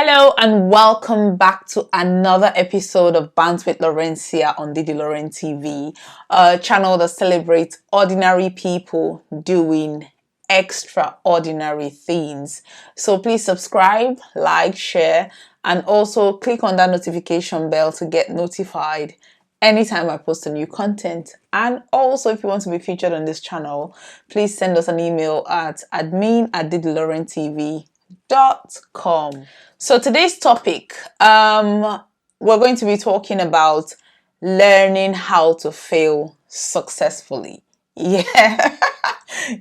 Hello and welcome back to another episode of Bantz with Lawrencia on Lawrencia TV, a channel that celebrates ordinary people doing extraordinary things. So please subscribe, like, share, and also click on that notification bell to get notified anytime I post a new content. And also, if you want to be featured on this channel, please send us an email at admin@lawrenciatv.com. So today's topic, we're going to be talking about learning how to fail successfully. Yeah.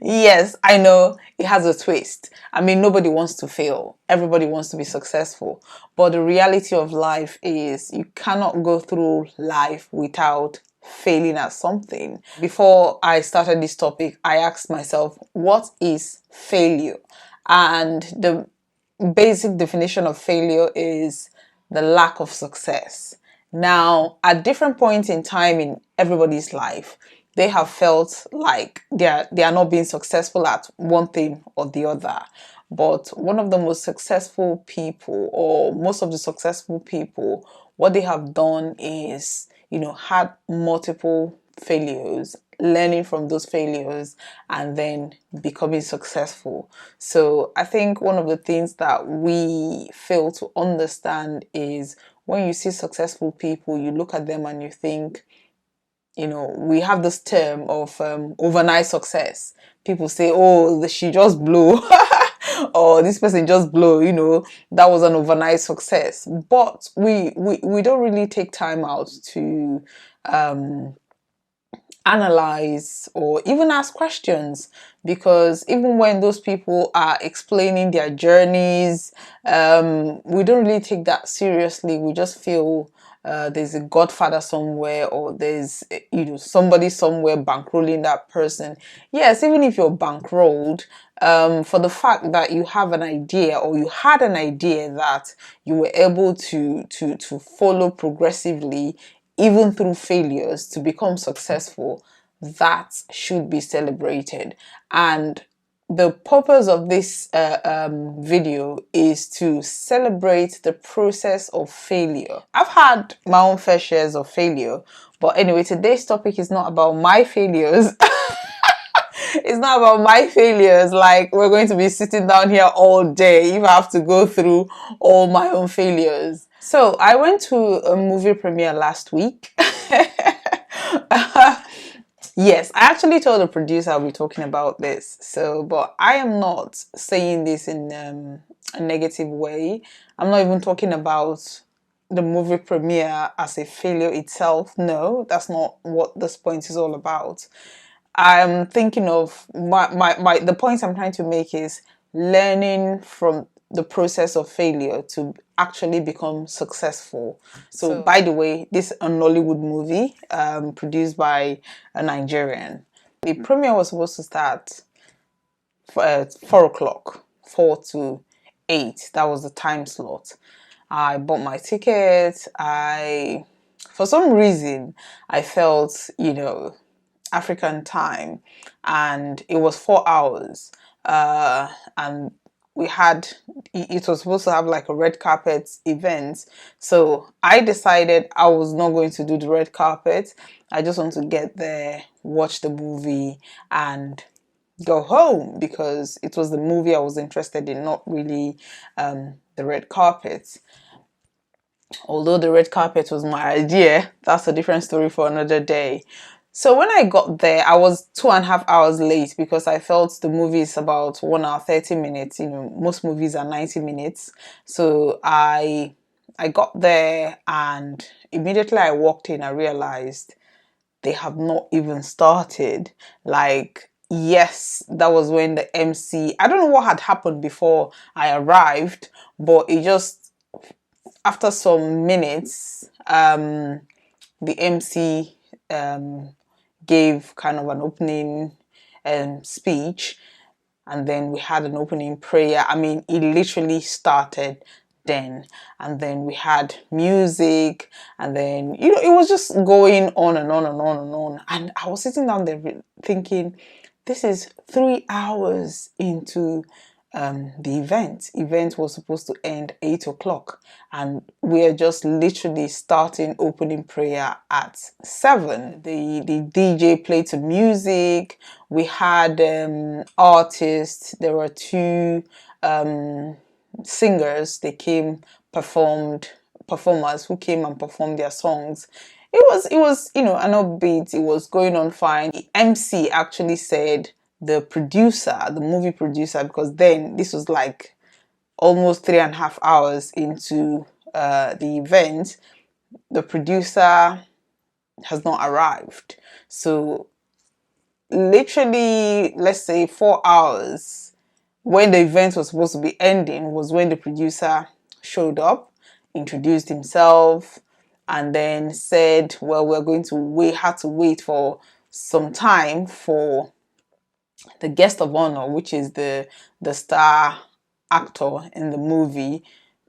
Yes, I know it has a twist. I mean, nobody wants to fail. Everybody wants to be successful. But the reality of life is you cannot go through life without failing at something. Before I started this topic, I asked myself, what is failure? And the basic definition of failure is the lack of success. Now, at different points in time in everybody's life, they have felt like they are not being successful at one thing or the other. But one of the most successful people, or most of the successful people, what they have done is, had multiple failures, learning from those failures, and then becoming successful. So I think one of the things that we fail to understand is when you see successful people, you look at them and you think, we have this term of overnight success. People say, oh, she just blew or this person just blew, that was an overnight success. But we don't really take time out to analyze or even ask questions, because even when those people are explaining their journeys, we don't really take that seriously. We just feel there's a godfather somewhere, or there's somebody somewhere bankrolling that person. Yes, even if you're bankrolled, for the fact that you have an idea, or you had an idea that you were able to follow progressively, even through failures, to become successful, that should be celebrated. And the purpose of this video is to celebrate the process of failure. I've had my own fair shares of failure, but anyway, today's topic is not about my failures. It's not about my failures. Like, we're going to be sitting down here all day if I have to go through all my own failures. So I went to a movie premiere last week. Yes, I actually told the producer I'll be talking about this. But I am not saying this in a negative way. I'm not even talking about the movie premiere as a failure itself. No, that's not what this point is all about. I'm thinking of the point I'm trying to make is learning from the process of failure to actually become successful. So by the way, this is a Nollywood movie produced by a Nigerian. The premiere was supposed to start at 4 o'clock, 4 to 8. That was the time slot. I bought my ticket. For some reason, I felt, African time, and it was 4 hours, and it was supposed to have like a red carpet event. So I decided I was not going to do the red carpet. I just want to get there, watch the movie, and go home, because it was the movie I was interested in, not really the red carpet. Although the red carpet was my idea, that's a different story for another day. So when I got there, I was 2.5 hours late, because I felt the movie is about 1 hour 30 minutes. Most movies are 90 minutes. So I got there, and immediately I walked in, I realized they have not even started. Like, yes, that was when the MC, I don't know what had happened before I arrived, but it just, after some minutes, the MC gave kind of an opening speech, and then we had an opening prayer. I mean, it literally started then, and then we had music, and then it was just going on and on and on and on. And I was sitting down there thinking, this is 3 hours into the event was supposed to end 8 o'clock, and we're just literally starting opening prayer at 7. The DJ played some music. We had artists. There were two singers. They came, performers who came and performed their songs. It was an upbeat. It was going on fine. The MC actually said the movie producer, because then this was like almost 3.5 hours into the event, the producer has not arrived. So literally, let's say 4 hours when the event was supposed to be ending was when the producer showed up, introduced himself, and then said, well, we had to wait for some time for the guest of honor, which is the star actor in the movie,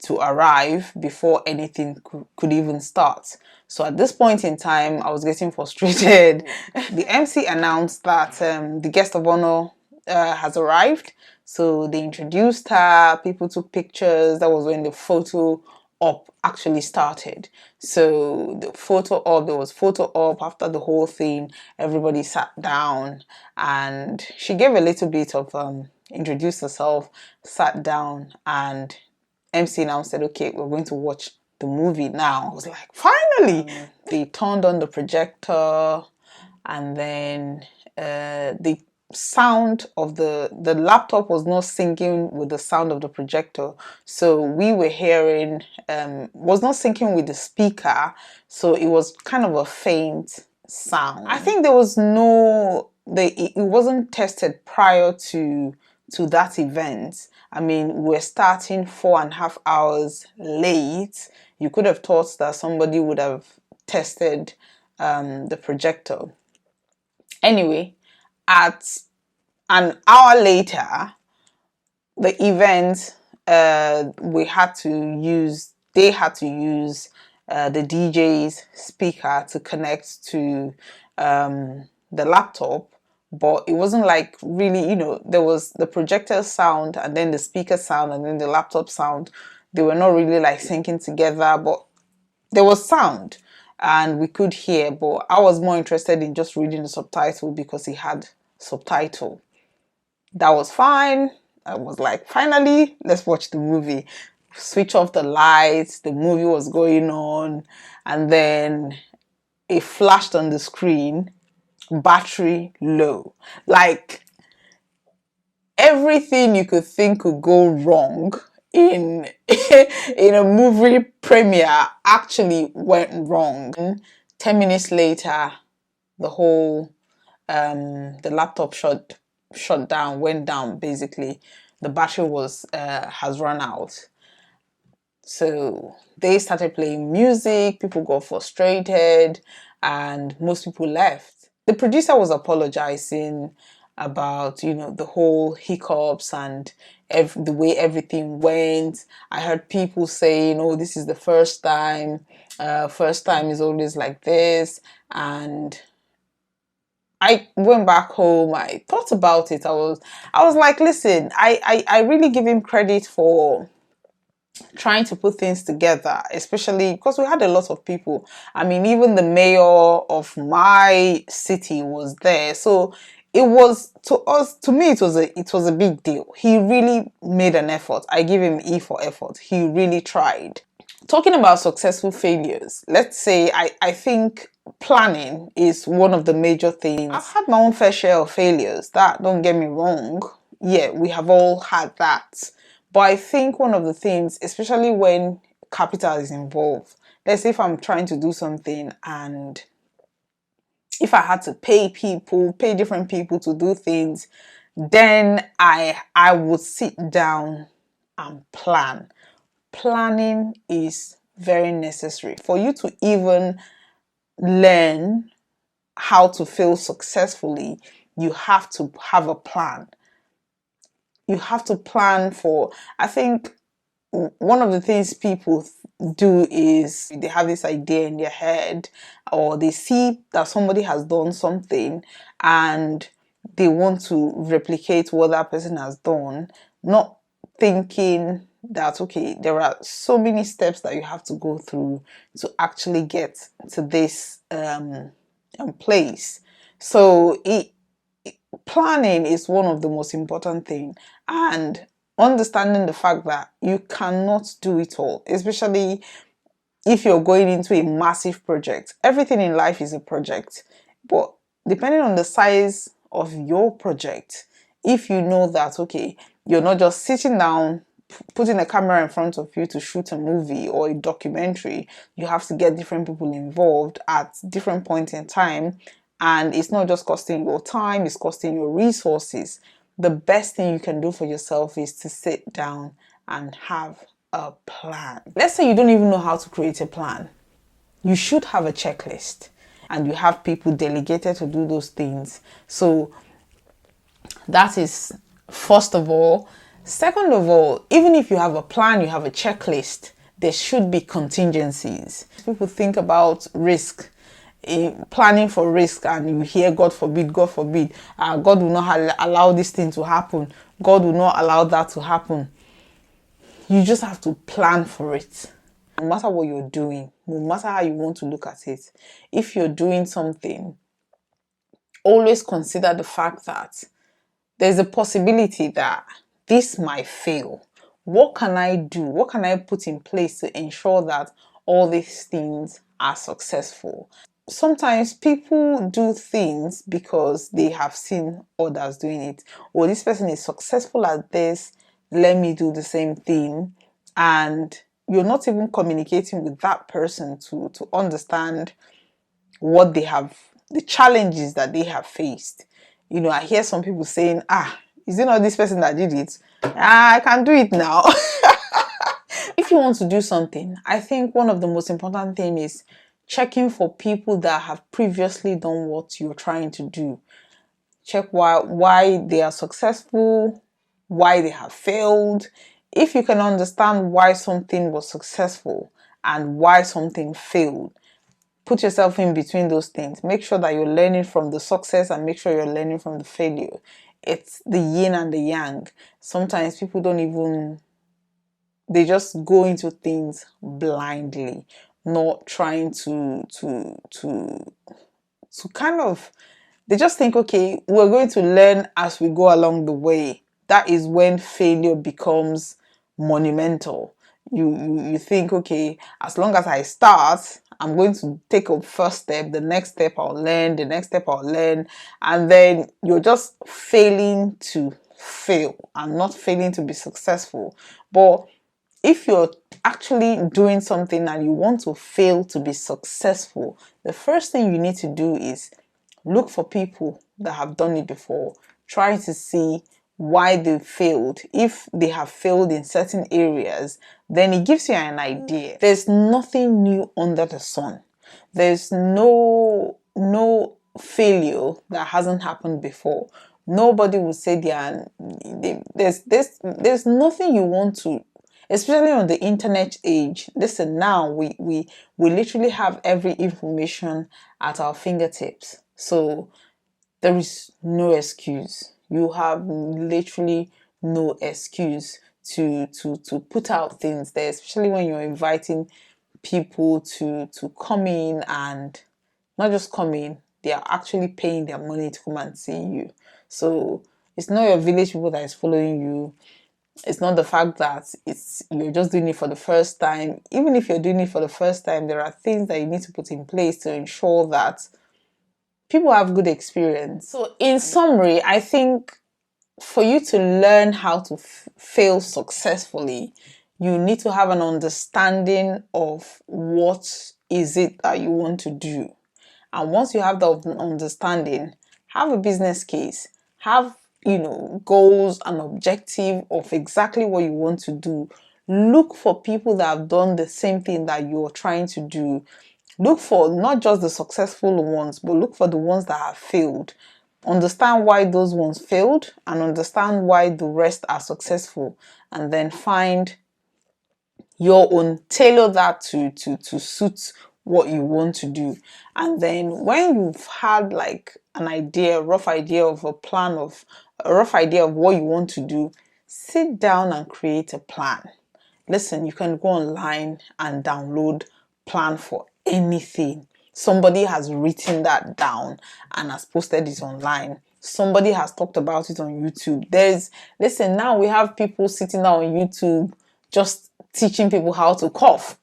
to arrive before anything could even start. So at this point in time, I was getting frustrated. The MC announced that the guest of honor has arrived. So they introduced her, people took pictures. That was when the photo op actually started. So there was photo op after the whole thing. Everybody sat down and she gave a little bit of introduced herself, sat down, and MC now said, okay, we're going to watch the movie now. I was like, finally! They turned on the projector, and then the sound of the laptop was not syncing with the sound of the projector. So we were hearing, was not syncing with the speaker. So it was kind of a faint sound. I think it wasn't tested prior to that event. I mean, we're starting 4.5 hours late. You could have thought that somebody would have tested the projector. Anyway, at an hour later, the event, they had to use the DJ's speaker to connect to the laptop. But it wasn't like really, there was the projector sound and then the speaker sound and then the laptop sound. They were not really like syncing together, but there was sound and we could hear. But I was more interested in just reading the subtitle because it had subtitle. That was fine. I was like, finally, let's watch the movie. Switch off the lights. The movie was going on. And then it flashed on the screen, battery low. Like, everything you could think could go wrong in a movie premiere actually went wrong. 10 minutes later, the whole the laptop went down. Basically, the battery has run out. So they started playing music, people got frustrated, and most people left. The producer was apologizing about, the whole hiccups and the way everything went. I heard people saying, oh, this is the first time. First time is always like this. And I went back home. I thought about it. I was like, listen, I really give him credit for trying to put things together, especially because we had a lot of people. I mean, even the mayor of my city was there. So it was, to me, it was a big deal. He really made an effort. I give him E for effort. He really tried. Talking about successful failures, let's say I think planning is one of the major things. I've had my own fair share of failures. That, don't get me wrong. Yeah, we have all had that. But I think one of the things, especially when capital is involved, let's say if I'm trying to do something and if I had to pay different people to do things, then I would sit down and plan. Planning is very necessary for you to even learn how to fail successfully. You have to have a plan. You have to plan for, I think one of the things people do is they have this idea in their head, or they see that somebody has done something and they want to replicate what that person has done. not thinking that, okay, there are so many steps that you have to go through to actually get to this place. So planning is one of the most important thing, and understanding the fact that you cannot do it all, especially if you're going into a massive project. Everything in life is a project, but depending on the size of your project, if you know that, okay, you're not just sitting down putting a camera in front of you to shoot a movie or a documentary, you have to get different people involved at different points in time, and it's not just costing your time, it's costing your resources. The best thing you can do for yourself is to sit down and have a plan. Let's say you don't even know how to create a plan. You should have a checklist, and you have people delegated to do those things. So that is first of all. Second of all, even if you have a plan, you have a checklist, there should be contingencies. People think about risk, planning for risk, and you hear God forbid, God will not allow this thing to happen. God will not allow that to happen. You just have to plan for it. No matter what you're doing, no matter how you want to look at it, if you're doing something, always consider the fact that there's a possibility that this might fail. What can I do? What can I put in place to ensure that all these things are successful? Sometimes people do things because they have seen others doing it. Or this person is successful at this, let me do the same thing. And you're not even communicating with that person to understand what they have, the challenges that they have faced. I hear some people saying, is it not this person that did it? I can do it now. If you want to do something, I think one of the most important things is checking for people that have previously done what you're trying to do. Check why they are successful, why they have failed. If you can understand why something was successful and why something failed, put yourself in between those things. Make sure that you're learning from the success and make sure you're learning from the failure. It's the yin and the yang. Sometimes people they just go into things blindly, not trying to kind of, they just think, okay, we're going to learn as we go along the way. That is when failure becomes monumental. You think, okay, as long as I start, I'm going to take a first step, the next step I'll learn, the next step I'll learn, and then you're just failing to fail and not failing to be successful. But if you're actually doing something and you want to fail to be successful, the first thing you need to do is look for people that have done it before. Try to see why they failed. If they have failed in certain areas, then it gives you an idea. There's nothing new under the sun. There's no failure that hasn't happened before. Nobody will say there's nothing you want to, especially on the internet age. Listen, now we literally have every information at our fingertips. So there is no excuse. You have literally no excuse to put out things there, especially when you're inviting people to come in, and not just come in, they are actually paying their money to come and see you. So it's not your village people that is following you. It's not the fact that you're just doing it for the first time. Even if you're doing it for the first time, there are things that you need to put in place to ensure that people have good experience. So in summary, I think for you to learn how to fail successfully, you need to have an understanding of what is it that you want to do. And once you have that understanding, have a business case, have goals and objective of exactly what you want to do. Look for people that have done the same thing that you're trying to do. Look for not just the successful ones, but look for the ones that have failed. Understand why those ones failed and understand why the rest are successful, and then find your own, tailor that to suit what you want to do. And then when you've had like an idea, a rough idea of what you want to do, sit down and create a plan. Listen, you can go online and download plan for anything. Somebody has written that down and has posted it online. Somebody has talked about it on YouTube. Listen, now we have people sitting down on YouTube just teaching people how to cough.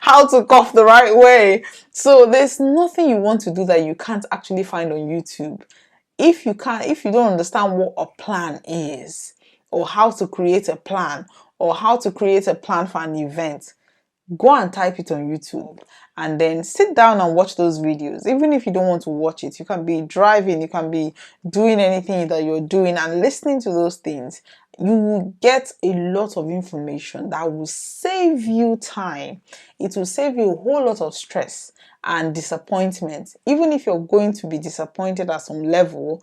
How to cough the right way. So there's nothing you want to do that you can't actually find on YouTube. If you don't understand what a plan is, or how to create a plan, or how to create a plan for an event, go and type it on YouTube and then sit down and watch those videos. Even if you don't want to watch it, you can be driving, you can be doing anything that you're doing and listening to those things. You will get a lot of information that will save you time. It will save you a whole lot of stress and disappointment. Even if you're going to be disappointed at some level,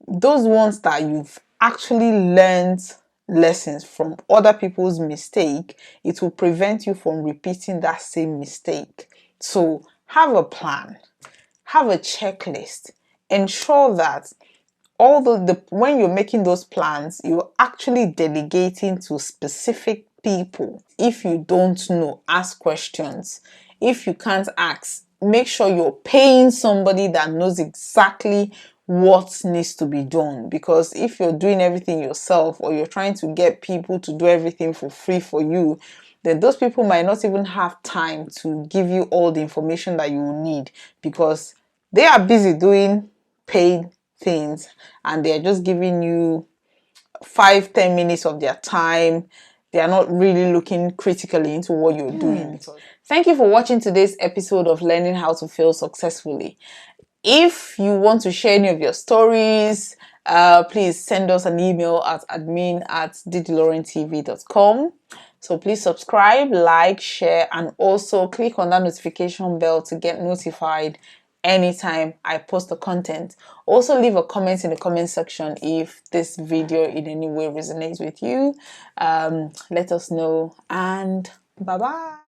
those ones that you've actually learned lessons from other people's mistake, it will prevent you from repeating that same mistake. So have a plan, have a checklist, ensure that all when you're making those plans, you're actually delegating to specific people. If you don't know, ask questions. If you can't ask, make sure you're paying somebody that knows exactly what needs to be done. Because if you're doing everything yourself, or you're trying to get people to do everything for free for you, then those people might not even have time to give you all the information that you will need, because they are busy doing paid things and they're just giving you 5-10 minutes of their time. They are not really looking critically into what you're doing. Thank you for watching today's episode of Learning How to Fail Successfully. If you want to share any of your stories, please send us an email at admin@didlaurenctv.com. So please subscribe, like, share, and also click on that notification bell to get notified anytime I post the content. Also leave a comment in the comment section if this video in any way resonates with you. Let us know, and bye bye.